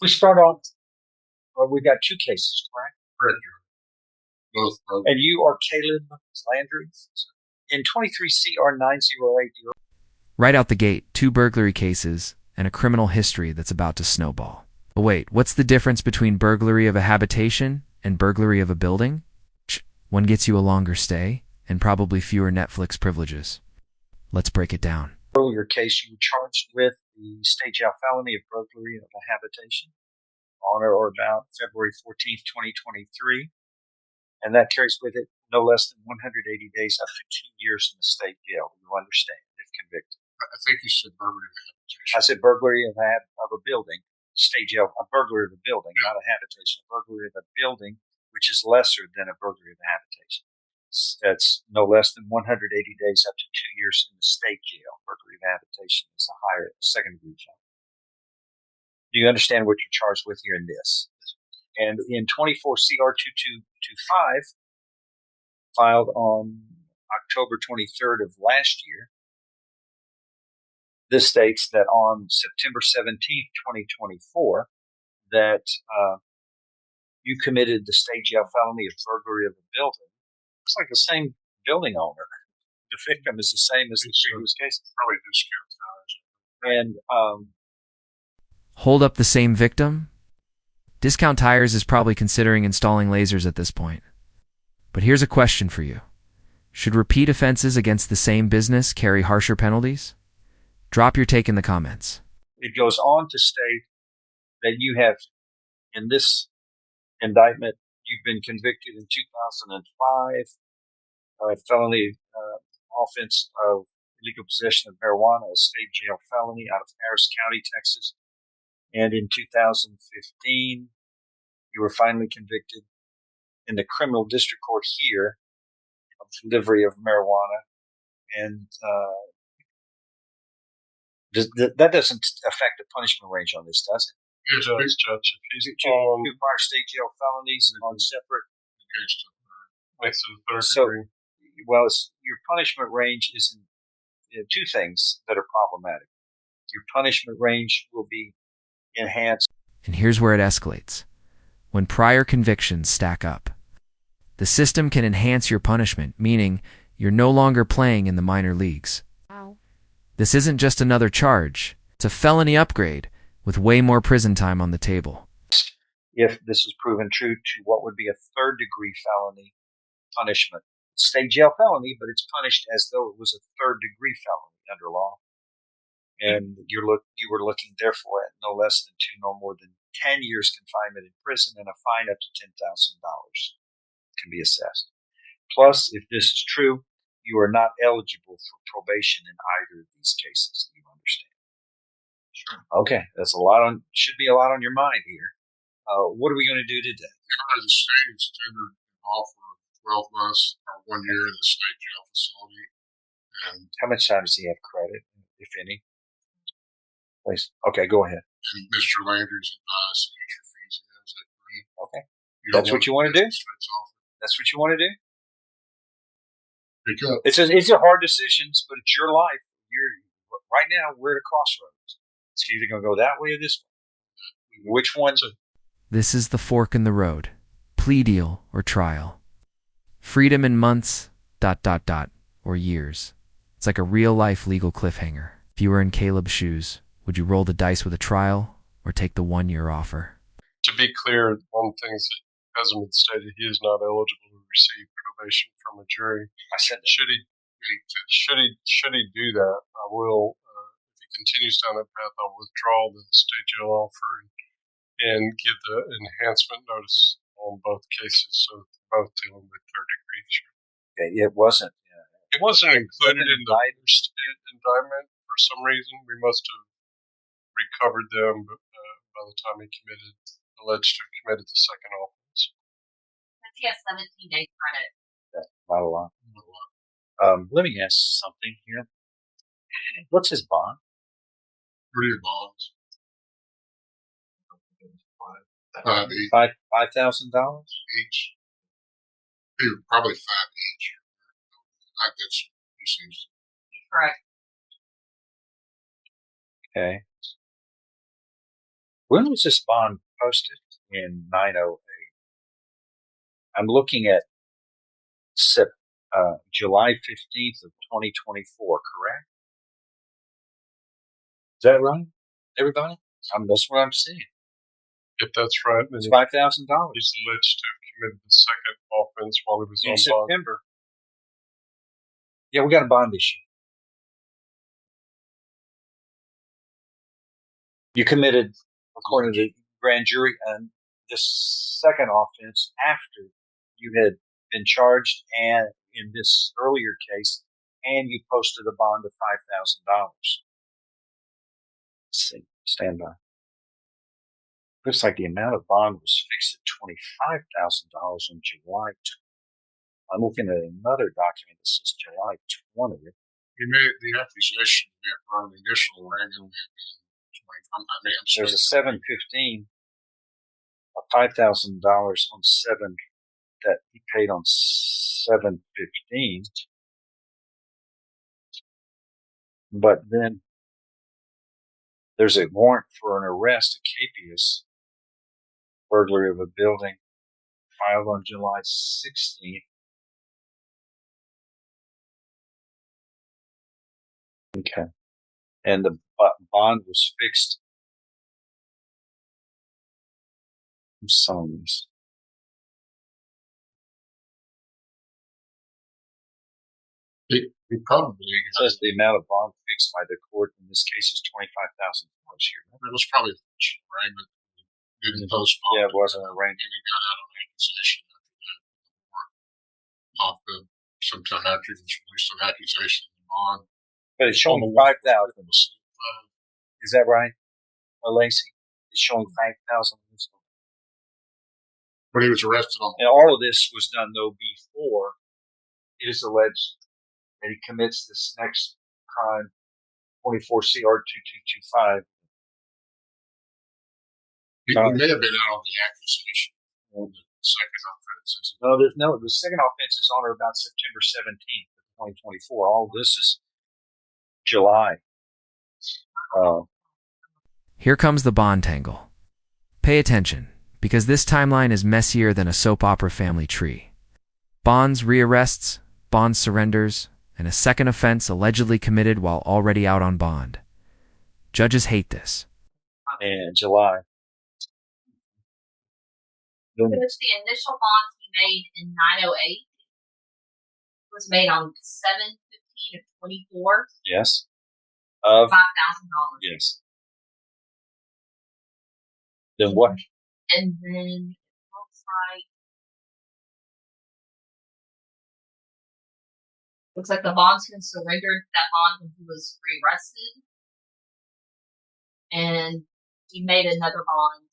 We start off, we got two cases, correct? Correct. Both. And you are Caleb Landry in 23 CR 9080. Right out the gate, 2 burglary cases and a criminal history that's about to snowball. But wait, what's the difference between burglary of a habitation and burglary of a building? One gets you a longer stay and probably fewer Netflix privileges. Let's break it down. Earlier case, you were charged with the state jail felony of burglary of a habitation on or about February 14th, 2023. And that carries with it no less than 180 days up to 2 years in the state jail. You understand, if convicted. I think you said burglary of a habitation. I said burglary of a building, state jail, a burglary of a building, not a habitation. A burglary of a building, which is lesser than a burglary of a habitation. That's no less than 180 days up to 2 years in the state jail. Burglary of habitation is a higher second degree felony. Do you understand what you're charged with here in this? And in 24 CR 2225, filed on October 23rd of last year, this states that on September 17th, 2024, that you committed the state jail felony of burglary of a building. It's like the same building owner. The victim is the same as the previous case. Probably discount tires. And Hold up, the same victim? Discount Tires is probably considering installing lasers at this point. But here's a question for you. Should repeat offenses against the same business carry harsher penalties? Drop your take in the comments. It goes on to state that you have, in this indictment, you've been convicted in 2005 of a felony offense of illegal possession of marijuana, a state jail felony out of Harris County, Texas. And in 2015, you were finally convicted in the criminal district court here of delivery of marijuana. And that doesn't affect the punishment range on this, does it? Yes, please, Judge. If he's Two prior state jail felonies on separate. Makes it a third degree. Well, your punishment range is in two things that are problematic. Your punishment range will be enhanced. And here's where it escalates. When prior convictions stack up, the system can enhance your punishment, meaning you're no longer playing in the minor leagues. Wow. This isn't just another charge. It's a felony upgrade with way more prison time on the table. If this is proven true to what would be a third degree felony punishment. State jail felony, but it's punished as though it was a third degree felony under law. And you were looking, therefore, at no less than 2 nor more than 10 years confinement in prison and a fine up to $10,000 can be assessed. Plus, if this is true, you are not eligible for probation in either of these cases. You understand? Sure. Okay, that's should be a lot on your mind here. What are we going to do today? The state is tendered an offer of 12 months or 1 year in the state jail facility. And how much time does he have credit, if any? Please. Okay, go ahead. And Mr. Landry's advised to get your fees in. Is that right? Okay. That's what you want to do? That's what you want to do? Because it's a hard decision, but it's your life. Right now, we're at a crossroads. It's either going to go that way or this way. Which one? This is the fork in the road. Plea deal or trial. Freedom in months, ... or years. It's like a real-life legal cliffhanger. If you were in Caleb's shoes, would you roll the dice with a trial or take the 1-year offer? To be clear, one thing that hasn't been stated, he is not eligible to receive probation from a jury. I said that. Should he do that, I will, if he continues down that path, I'll withdraw the state jail offer and give the enhancement notice on both cases, so both dealing with third degree. Okay, it wasn't. It wasn't included in the first indictment for some reason. We must have recovered them by the time he alleged to have committed the second offense. He has 17 days credit. That's not a lot. Let me ask something here. What's his bond? What are your bonds? $5,000 each. Probably 5 each. That's he seems. Correct. Okay. When was this bond posted? In 908. I'm looking at July 15th of 2024, correct? Is that right, everybody? That's what I'm seeing. If that's right, then It's he's $5,000 alleged to have committed the second offense while he was in on bond. September. Yeah, we got a bond issue. You committed, according to the grand jury, this second offense after you had been charged, and in this earlier case, and you posted a bond of $5,000. Let's see, stand by. Looks like the amount of bond was fixed at $25,000 on July 20th. I'm looking at another document that says July 20th. He made the accusation on the initial arraignment. There's a 715, a $5,000 on 7 that he paid on 7/15. But then there's a warrant for an arrest, a capious burglary of a building, filed on July 16th. Okay. And the bond was fixed. I'm selling these. He probably It says the amount of bond fixed by the court in this case is $25,000 here. it was probably the initial arraignment. Didn't postpone. Yeah, it wasn't arraignment. And he got out on accusation after that. Off sometime after he was released on accusation of the bond. But it's showing 5,000. Is that right, Lacey? It's showing 5,000. When he was arrested on And all of this was done, though, before it is alleged that he commits this next crime, 24 CR 2225. he may have been out on the accusation on the second offense. No, the second offense is on or about September 17th of 2024. All this is July. Here comes the bond tangle. Pay attention, because this timeline is messier than a soap opera family tree. Bonds rearrests, bond surrenders, and a second offense allegedly committed while already out on bond. Judges hate this. And July. Which the initial bonds he made in 908 was made on 7/15 of 24. Yes. Of $5,000. yes. Then what? And then it looks like the bondsman surrendered that bond when he was rearrested. And he made another bond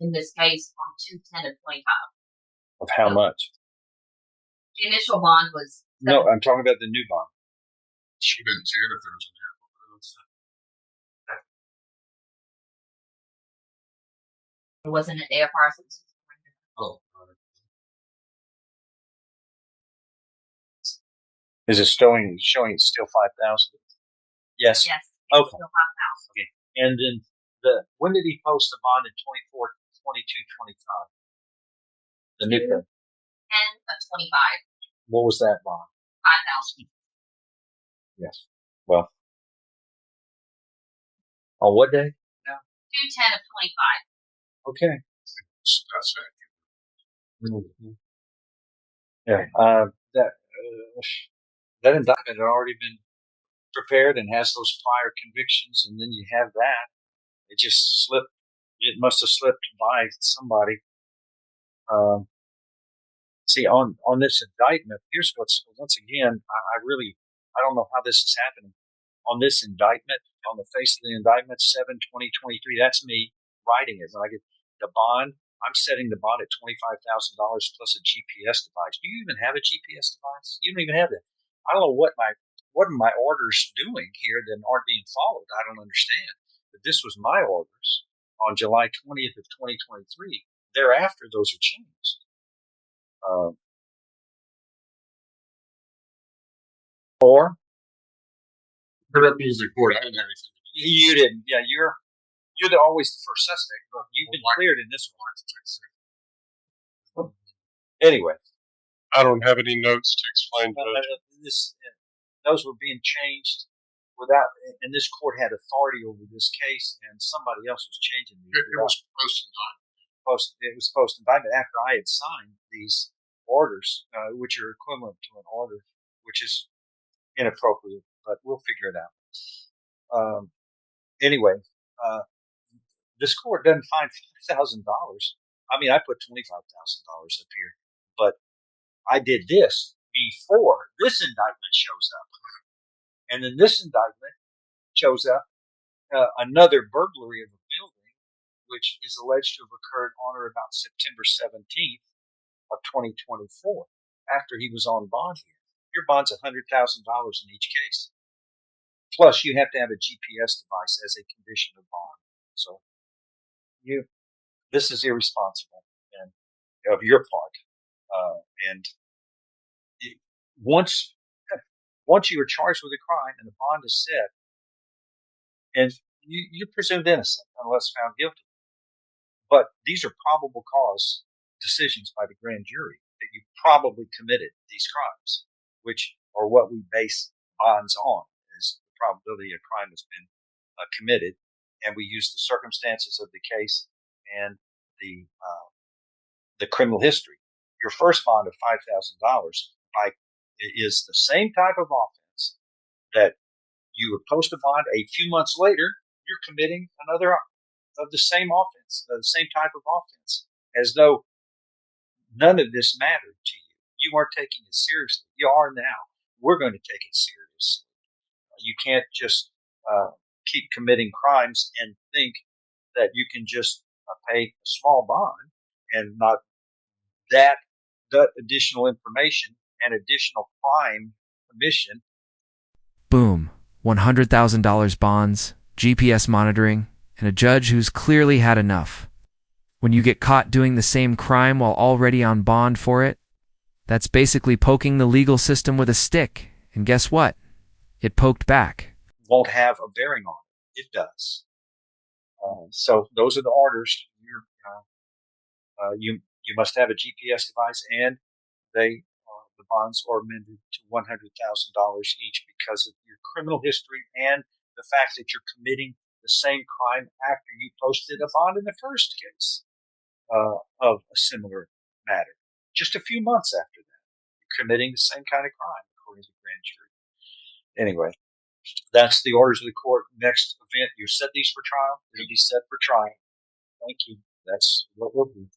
in this case on 2/10 of 25. Of how much? The initial bond was No, I'm talking about the new bond. Should have been 10 if there was an error. it wasn't an AFR. So it was surrendered. Oh, right. Is it showing it's still 5,000? Yes. Yes. Okay. Still 5,000. Okay. And then when did he post the bond in 24/22/25? The new thing. 10 of 25. What was that bond? 5,000. Yes. Well, on what day? 2/10 of 25. Okay. That's accurate. Mm-hmm. Yeah. That indictment had already been prepared and has those prior convictions, and then you have that. It just slipped. It must have slipped by somebody. See, on this indictment, here's what's, once again, I don't know how this is happening. On this indictment, on the face of the indictment, 7/20/23, that's me writing it. When I get the bond, I'm setting the bond at $25,000 plus a GPS device. Do you even have a GPS device? You don't even have that. I don't know what are my orders doing here that aren't being followed. I don't understand. But this was my orders on July 20th of 2023. Thereafter, those are changed. Or Put up music board. I didn't have anything. you didn't. Yeah, You're always the first suspect, but you've been cleared in this one. Anyway. I don't have any notes to explain, Judge. Those were being changed without, and this court had authority over this case, and somebody else was changing these. It was post-indictment. It was post-indictment after I had signed these orders, which are equivalent to an order, which is inappropriate, but we'll figure it out. Anyway, this court doesn't find $5,000. I mean, I put $25,000 up here, but I did this before this indictment shows up. And then this indictment shows up another burglary of a building, which is alleged to have occurred on or about September 17th of 2024, after he was on bond here. Your bond's $100,000 in each case. Plus, you have to have a GPS device as a condition of bond. So, this is irresponsible and of your part. And once you are charged with a crime and the bond is set, and you're presumed innocent unless found guilty. But these are probable cause decisions by the grand jury that you probably committed these crimes, which are what we base bonds on, is the probability a crime has been committed. And we use the circumstances of the case and the criminal history. Your first bond of $5,000 is the same type of offense that you would post a bond. A few months later, you're committing another of the same offense, the same type of offense, as though none of this mattered to you. You weren't taking it seriously. You are now. We're going to take it seriously. You can't just keep committing crimes and think that you can just pay a small bond and not that additional information and additional crime commission. Boom. $100,000 bonds, GPS monitoring, and a judge who's clearly had enough. When you get caught doing the same crime while already on bond for it, that's basically poking the legal system with a stick. And guess what? It poked back. Won't have a bearing on it. It does. So those are the orders. You must have a GPS device, and the bonds are amended to $100,000 each because of your criminal history and the fact that you're committing the same crime after you posted a bond in the first case of a similar matter. Just a few months after that, you're committing the same kind of crime, according to the grand jury. Anyway, that's the orders of the court. Next event, you set these for trial. It'll be set for trial. Thank you. That's what we'll do.